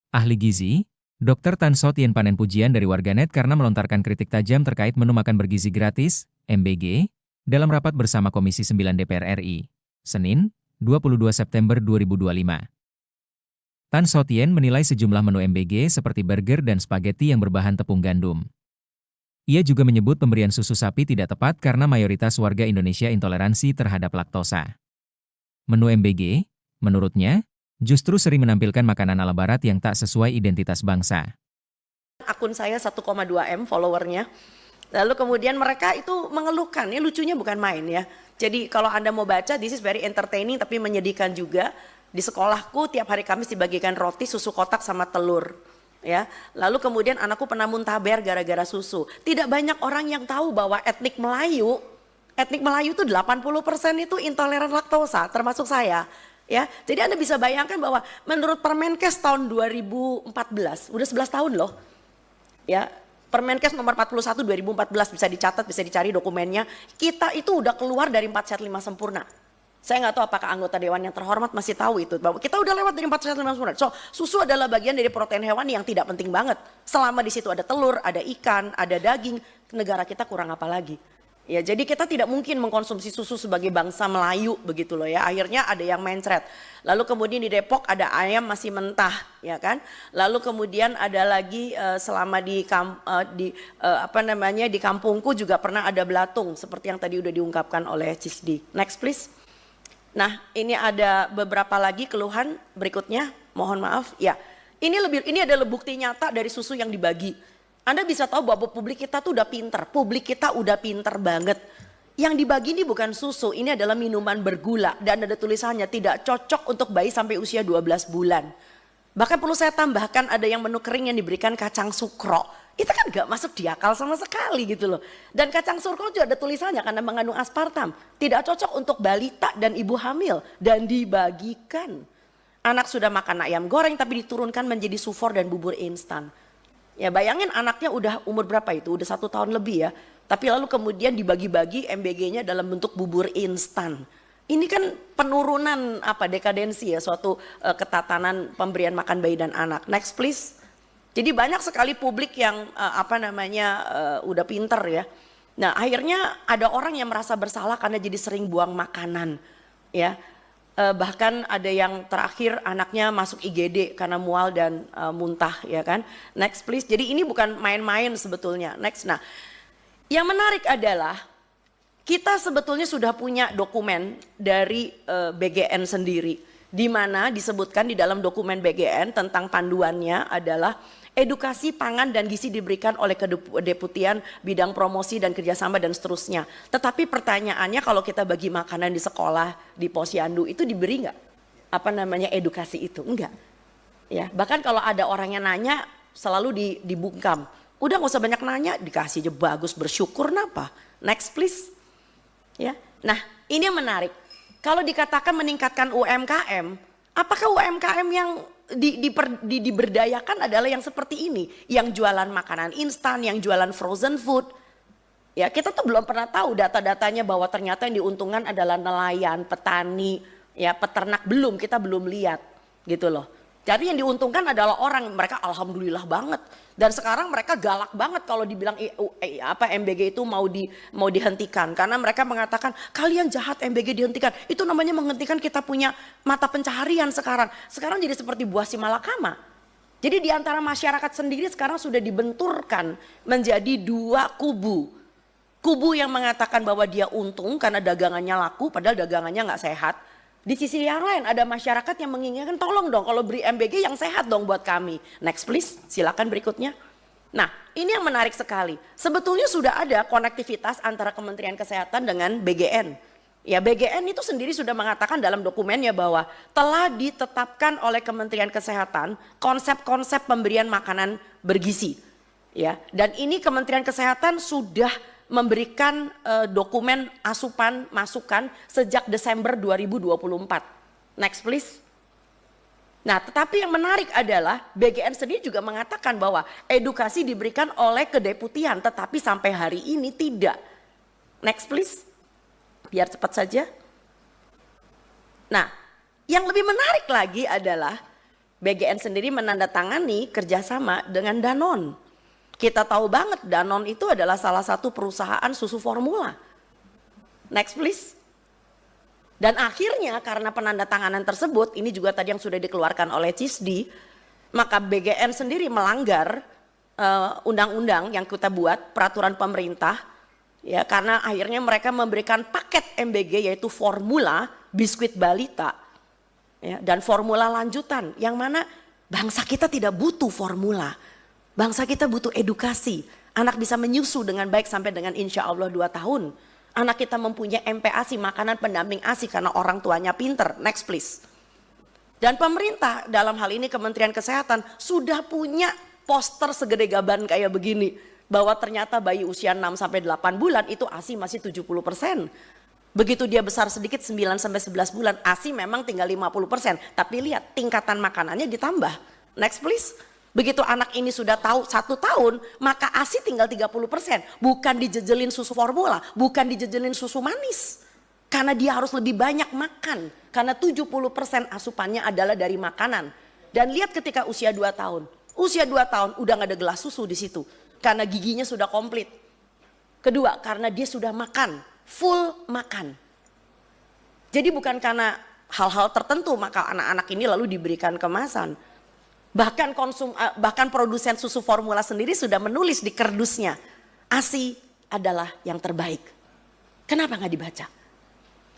Ahli gizi, Dr. Tan So Tien panen pujian dari warganet karena melontarkan kritik tajam terkait menu makan bergizi gratis, MBG, dalam rapat bersama Komisi 9 DPR RI, Senin, 22 September 2025. Tan So Tien menilai sejumlah menu MBG seperti burger dan spaghetti yang berbahan tepung gandum. Ia juga menyebut pemberian susu sapi tidak tepat karena mayoritas warga Indonesia intoleransi terhadap laktosa. Menu MBG, menurutnya, justru sering menampilkan makanan ala barat yang tak sesuai identitas bangsa. Akun saya 1,2 M followernya. Lalu kemudian mereka itu mengeluhkan, ini lucunya bukan main ya. Jadi kalau Anda mau baca, this is very entertaining tapi menyedihkan juga. Di sekolahku tiap hari Kamis dibagikan roti, susu kotak sama telur. Ya, lalu kemudian anakku pernah muntaber gara-gara susu. Tidak banyak orang yang tahu bahwa etnik Melayu itu 80% itu intoleran laktosa, termasuk saya. Ya, jadi Anda bisa bayangkan bahwa menurut Permenkes tahun 2014, udah 11 tahun loh. Ya, Permenkes nomor 41 2014 bisa dicatat, bisa dicari dokumennya. Kita itu udah keluar dari 4 sehat 5 sempurna. Saya nggak tahu apakah anggota dewan yang terhormat masih tahu itu, bahwa kita udah lewat dari 4 sehat 5 sempurna. So, susu adalah bagian dari protein hewan yang tidak penting banget. Selama di situ ada telur, ada ikan, ada daging, negara kita kurang apa lagi? Ya, jadi kita tidak mungkin mengkonsumsi susu sebagai bangsa Melayu begitu loh ya. Akhirnya ada yang mencret. Lalu kemudian di Depok ada ayam masih mentah, ya kan? Lalu kemudian ada lagi selama di kampungku juga pernah ada belatung seperti yang tadi udah diungkapkan oleh Cisdi. Next please. Nah, ini ada beberapa lagi keluhan berikutnya. Mohon maaf. Ya. Ini adalah bukti nyata dari susu yang dibagi. Anda bisa tahu bahwa publik kita tuh udah pinter, publik kita udah pinter banget. Yang dibagi ini bukan susu, ini adalah minuman bergula dan ada tulisannya tidak cocok untuk bayi sampai usia 12 bulan. Bahkan perlu saya tambahkan ada yang menu kering yang diberikan kacang sukro. Itu kan gak masuk di akal sama sekali gitu loh. Dan kacang sukro juga ada tulisannya karena mengandung aspartam. Tidak cocok untuk balita dan ibu hamil dan dibagikan. Anak sudah makan ayam goreng tapi diturunkan menjadi sufor dan bubur instan. Ya bayangin anaknya udah umur berapa itu, udah 1 tahun lebih ya. Tapi lalu kemudian dibagi-bagi MBG-nya dalam bentuk bubur instan. Ini kan penurunan dekadensi ya, suatu ketatanan pemberian makan bayi dan anak. Next please. Jadi banyak sekali publik yang udah pinter ya. Nah akhirnya ada orang yang merasa bersalah karena jadi sering buang makanan ya. Bahkan ada yang terakhir anaknya masuk IGD karena mual dan muntah ya kan. Next please. Jadi ini bukan main-main sebetulnya. Next. Nah, yang menarik adalah kita sebetulnya sudah punya dokumen dari BGN sendiri, di mana disebutkan di dalam dokumen BGN tentang panduannya adalah edukasi pangan dan gizi diberikan oleh Kedeputian Bidang Promosi dan Kerjasama dan seterusnya. Tetapi pertanyaannya kalau kita bagi makanan di sekolah, di posyandu itu diberi nggak edukasi itu? Enggak. Ya, bahkan kalau ada orang yang nanya selalu dibungkam. Udah nggak usah banyak nanya, dikasih aja bagus, bersyukur napa? Next please. Ya. Nah, ini yang menarik. Kalau dikatakan meningkatkan UMKM, apakah UMKM yang diberdayakan adalah yang seperti ini, yang jualan makanan instan, yang jualan frozen food. Ya, kita tuh belum pernah tahu data-datanya bahwa ternyata yang diuntungkan adalah nelayan, petani, ya peternak kita belum lihat gitu loh. Jadi yang diuntungkan adalah orang, mereka alhamdulillah banget. Dan sekarang mereka galak banget kalau dibilang MBG itu mau dihentikan. Karena mereka mengatakan kalian jahat MBG dihentikan. Itu namanya menghentikan kita punya mata pencaharian sekarang. Sekarang jadi seperti buah si malakama. Jadi di antara masyarakat sendiri sekarang sudah dibenturkan menjadi 2 kubu. Kubu yang mengatakan bahwa dia untung karena dagangannya laku padahal dagangannya nggak sehat. Di sisi yang lain ada masyarakat yang menginginkan tolong dong kalau beri MBG yang sehat dong buat kami. Next please, silakan berikutnya. Nah ini yang menarik sekali. Sebetulnya sudah ada konektivitas antara Kementerian Kesehatan dengan BGN. Ya BGN itu sendiri sudah mengatakan dalam dokumennya bahwa telah ditetapkan oleh Kementerian Kesehatan konsep-konsep pemberian makanan bergizi. Ya, dan ini Kementerian Kesehatan sudah memberikan dokumen asupan masukan sejak Desember 2024. Next please. Nah tetapi yang menarik adalah BGN sendiri juga mengatakan bahwa edukasi diberikan oleh Kedeputian tetapi sampai hari ini tidak. Next please. Biar cepat saja. Nah yang lebih menarik lagi adalah BGN sendiri menandatangani kerjasama dengan Danone. Kita tahu banget Danone itu adalah salah satu perusahaan susu formula. Next please. Dan akhirnya karena penandatanganan tersebut, ini juga tadi yang sudah dikeluarkan oleh CISDI, maka BGN sendiri melanggar undang-undang yang kita buat, peraturan pemerintah, ya, karena akhirnya mereka memberikan paket MBG yaitu formula, biskuit balita, ya, dan formula lanjutan, yang mana bangsa kita tidak butuh formula, bangsa kita butuh edukasi. Anak bisa menyusu dengan baik sampai dengan insya Allah 2 tahun. Anak kita mempunyai MPASI, makanan pendamping ASI, karena orang tuanya pinter. Next please. Dan pemerintah dalam hal ini Kementerian Kesehatan sudah punya poster segede gaban kayak begini, bahwa ternyata bayi usia 6-8 bulan itu ASI masih 70%. Begitu dia besar sedikit 9-11 bulan, ASI memang tinggal 50%. Tapi lihat tingkatan makanannya ditambah. Next please. Begitu anak ini sudah tahu 1 tahun, maka ASI tinggal 30%. Bukan dijejelin susu formula, bukan dijejelin susu manis. Karena dia harus lebih banyak makan. Karena 70% asupannya adalah dari makanan. Dan lihat ketika usia 2 tahun. Usia 2 tahun udah gak ada gelas susu di situ. Karena giginya sudah komplit. Kedua, karena dia sudah makan. Full makan. Jadi bukan karena hal-hal tertentu maka anak-anak ini lalu diberikan kemasan. Bahkan produsen susu formula sendiri sudah menulis di kerdusnya, ASI adalah yang terbaik. Kenapa nggak dibaca?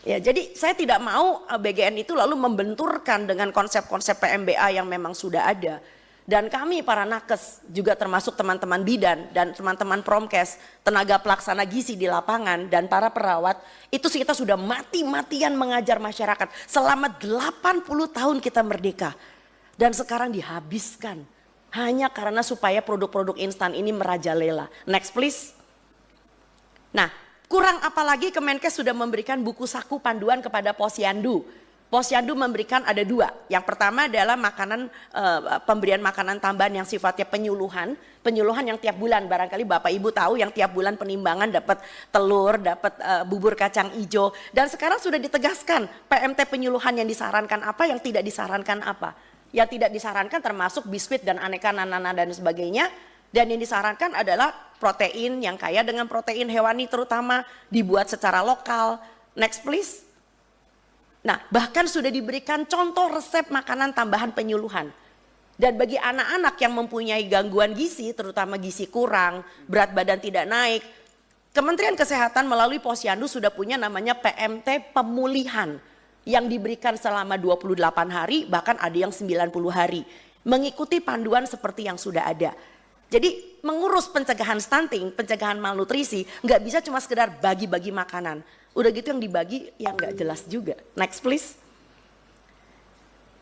Ya, jadi saya tidak mau BGN itu lalu membenturkan dengan konsep-konsep PMBA yang memang sudah ada. Dan kami para nakes juga termasuk teman-teman bidan dan teman-teman promkes, tenaga pelaksana gizi di lapangan dan para perawat, itu kita sudah mati-matian mengajar masyarakat. Selama 80 tahun kita merdeka. Dan sekarang dihabiskan hanya karena supaya produk-produk instan ini merajalela. Next please. Nah, kurang apalagi Kemenkes sudah memberikan buku saku panduan kepada Posyandu. Posyandu memberikan ada 2. Yang pertama adalah pemberian makanan tambahan yang sifatnya penyuluhan yang tiap bulan. Barangkali Bapak Ibu tahu yang tiap bulan penimbangan dapat telur, dapat bubur kacang hijau. Dan sekarang sudah ditegaskan PMT penyuluhan yang disarankan apa, yang tidak disarankan apa. Yang tidak disarankan termasuk biskuit dan aneka nanana dan sebagainya. Dan yang disarankan adalah protein yang kaya dengan protein hewani terutama, dibuat secara lokal. Next please. Nah, bahkan sudah diberikan contoh resep makanan tambahan penyuluhan. Dan bagi anak-anak yang mempunyai gangguan gizi, terutama gizi kurang, berat badan tidak naik, Kementerian Kesehatan melalui Posyandu sudah punya namanya PMT pemulihan yang diberikan selama 28 hari, bahkan ada yang 90 hari. Mengikuti panduan seperti yang sudah ada. Jadi mengurus pencegahan stunting, pencegahan malnutrisi, nggak bisa cuma sekedar bagi-bagi makanan. Udah gitu yang dibagi yang nggak jelas juga. Next please.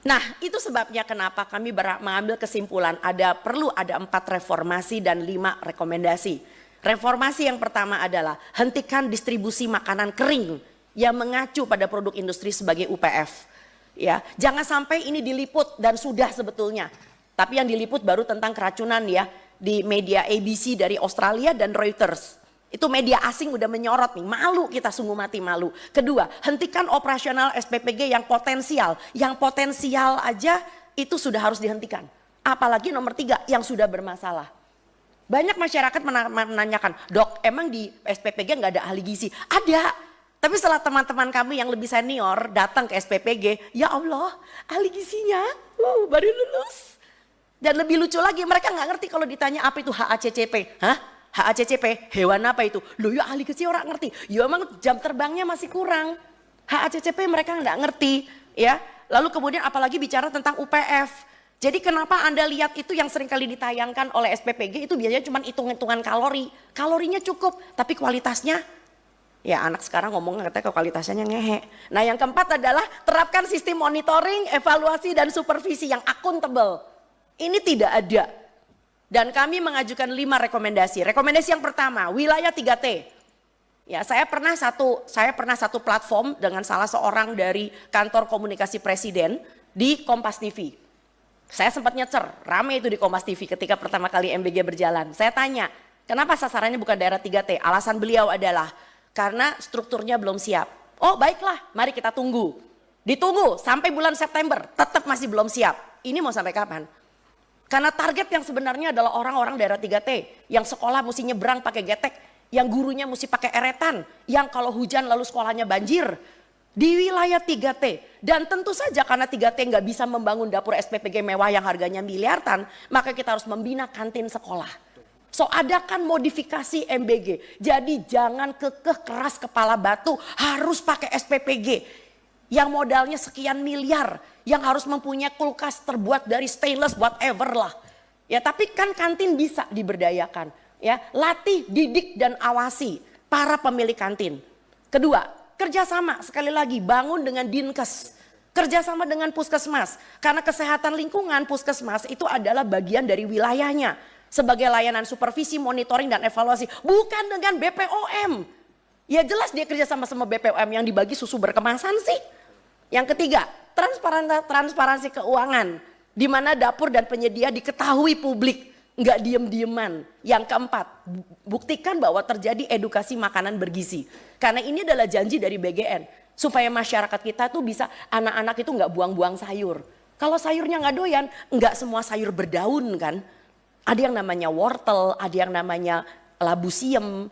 Nah, itu sebabnya kenapa kami mengambil kesimpulan perlu ada 4 reformasi dan 5 rekomendasi. Reformasi yang pertama adalah hentikan distribusi makanan kering yang mengacu pada produk industri sebagai UPF. Ya, jangan sampai ini diliput dan sudah sebetulnya. Tapi yang diliput baru tentang keracunan ya di media ABC dari Australia dan Reuters. Itu media asing udah menyorot nih, malu kita, sungguh mati malu. Kedua, hentikan operasional SPPG yang potensial. Yang potensial aja itu sudah harus dihentikan. Apalagi nomor 3 yang sudah bermasalah. Banyak masyarakat menanyakan, dok emang di SPPG nggak ada ahli gizi? Ada, tapi setelah teman-teman kami yang lebih senior datang ke SPPG, ya Allah ahli gizinya baru lulus. Dan lebih lucu lagi mereka nggak ngerti kalau ditanya apa itu HACCP. Hah? HACCP, hewan apa itu? Loh ya ahli gizi orang ngerti. Ya emang jam terbangnya masih kurang. HACCP mereka nggak ngerti. Ya. Lalu kemudian apalagi bicara tentang UPF. Jadi kenapa Anda lihat itu yang sering kali ditayangkan oleh SPPG itu biasanya cuma hitung-hitungan kalori. Kalorinya cukup, tapi kualitasnya, ya anak sekarang ngomong katanya kualitasnya ngehe. Nah yang keempat adalah terapkan sistem monitoring, evaluasi dan supervisi yang akuntabel. Ini tidak ada. Dan kami mengajukan 5 rekomendasi. Rekomendasi yang pertama, wilayah 3T. Ya, saya pernah satu platform dengan salah seorang dari kantor komunikasi presiden di Kompas TV. Saya sempat nyecer, rame itu di Kompas TV ketika pertama kali MBG berjalan. Saya tanya, kenapa sasarannya bukan daerah 3T? Alasan beliau adalah karena strukturnya belum siap. Oh baiklah, mari kita tunggu. Ditunggu sampai bulan September, tetap masih belum siap. Ini mau sampai kapan? Karena target yang sebenarnya adalah orang-orang daerah 3T yang sekolah mesti nyebrang pakai getek, yang gurunya mesti pakai eretan, yang kalau hujan lalu sekolahnya banjir. Di wilayah 3T. Dan tentu saja karena 3T nggak bisa membangun dapur SPPG mewah yang harganya miliaran, maka kita harus membina kantin sekolah. So adakan modifikasi MBG. Jadi jangan kekeh keras kepala batu harus pakai SPPG. Yang modalnya sekian miliar, yang harus mempunyai kulkas terbuat dari stainless whatever lah. Ya tapi kan kantin bisa diberdayakan. Ya latih, didik dan awasi para pemilik kantin. Kedua, kerjasama sekali lagi bangun dengan Dinkes. Kerjasama dengan puskesmas. Karena kesehatan lingkungan puskesmas itu adalah bagian dari wilayahnya. Sebagai layanan supervisi, monitoring dan evaluasi. Bukan dengan BPOM. Ya jelas dia kerjasama sama BPOM yang dibagi susu berkemasan sih. Yang ketiga, transparansi keuangan. Di mana dapur dan penyedia diketahui publik. Nggak diem-dieman. Yang keempat, buktikan bahwa terjadi edukasi makanan bergizi. Karena ini adalah janji dari BGN. Supaya masyarakat kita tuh bisa, anak-anak itu nggak buang-buang sayur. Kalau sayurnya nggak doyan, nggak semua sayur berdaun kan. Ada yang namanya wortel, ada yang namanya labu siem.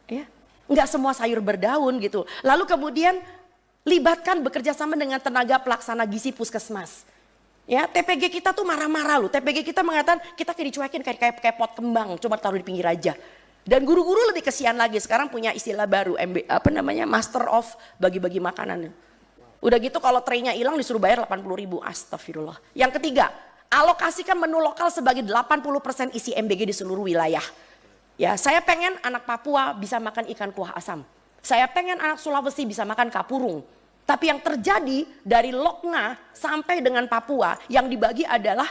Ya, nggak semua sayur berdaun gitu. Lalu kemudian libatkan bekerja sama dengan tenaga pelaksana gizi puskesmas. Ya, TPG kita tuh marah-marah loh. TPG kita mengatakan kita kayak dicuekin kayak pot kembang, cuma taruh di pinggir aja. Dan guru-guru lebih kesian lagi, sekarang punya istilah baru, Master of bagi-bagi makanan. Udah gitu kalau traynya hilang disuruh bayar 80.000, astagfirullah. Yang ketiga, alokasikan menu lokal sebagai 80% isi MBG di seluruh wilayah. Ya, saya pengen anak Papua bisa makan ikan kuah asam. Saya pengen anak Sulawesi bisa makan kapurung. Tapi yang terjadi dari Lokna sampai dengan Papua yang dibagi adalah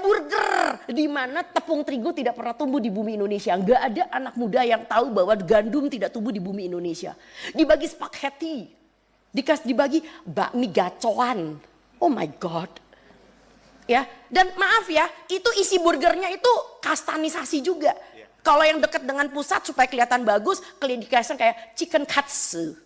burger, di mana tepung terigu tidak pernah tumbuh di bumi Indonesia. Nggak ada anak muda yang tahu bahwa gandum tidak tumbuh di bumi Indonesia. Dibagi spaghetti, dibagi bakmi gacoan. Oh my God. Ya, dan maaf ya, itu isi burgernya itu kastanisasi juga. Kalau yang dekat dengan pusat supaya kelihatan bagus, dikasih kayak chicken katsu.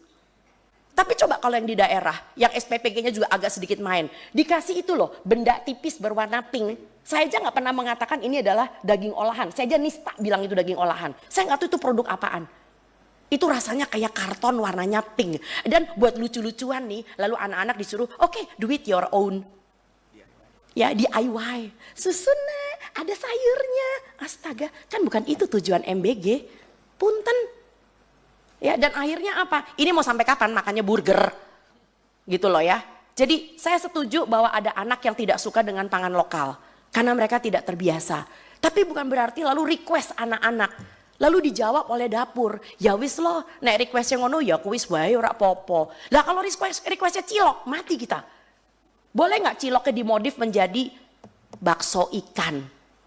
Tapi coba kalau yang di daerah, yang SPPG-nya juga agak sedikit main. Dikasih itu loh, benda tipis berwarna pink. Saya aja nggak pernah mengatakan ini adalah daging olahan. Saya aja nista bilang itu daging olahan. Saya nggak tahu itu produk apaan. Itu rasanya kayak karton warnanya pink. Dan buat lucu-lucuan nih, lalu anak-anak disuruh, oke, do it your own. Ya, DIY. Susunnya, ada sayurnya. Astaga, kan bukan itu tujuan MBG. Punten. Ya, dan akhirnya apa? Ini mau sampai kapan makannya burger? Gitu loh ya. Jadi saya setuju bahwa ada anak yang tidak suka dengan pangan lokal. Karena mereka tidak terbiasa. Tapi bukan berarti lalu request anak-anak. Lalu dijawab oleh dapur. Ya wis loh, nek requestnya ngono ya kuis wae ora popo. Lah kalau requestnya cilok, mati kita. Boleh nggak ciloknya dimodif menjadi bakso ikan?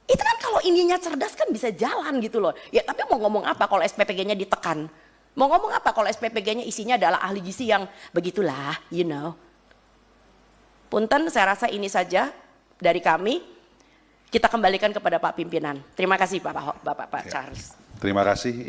Itu kan kalau ininya cerdas kan bisa jalan gitu loh. Ya tapi mau ngomong apa kalau SPPG-nya ditekan? Mau ngomong apa kalau SPPG-nya isinya adalah ahli gizi yang begitulah, you know. Punten, saya rasa ini saja dari kami. Kita kembalikan kepada Pak Pimpinan. Terima kasih Pak Charles. Terima kasih.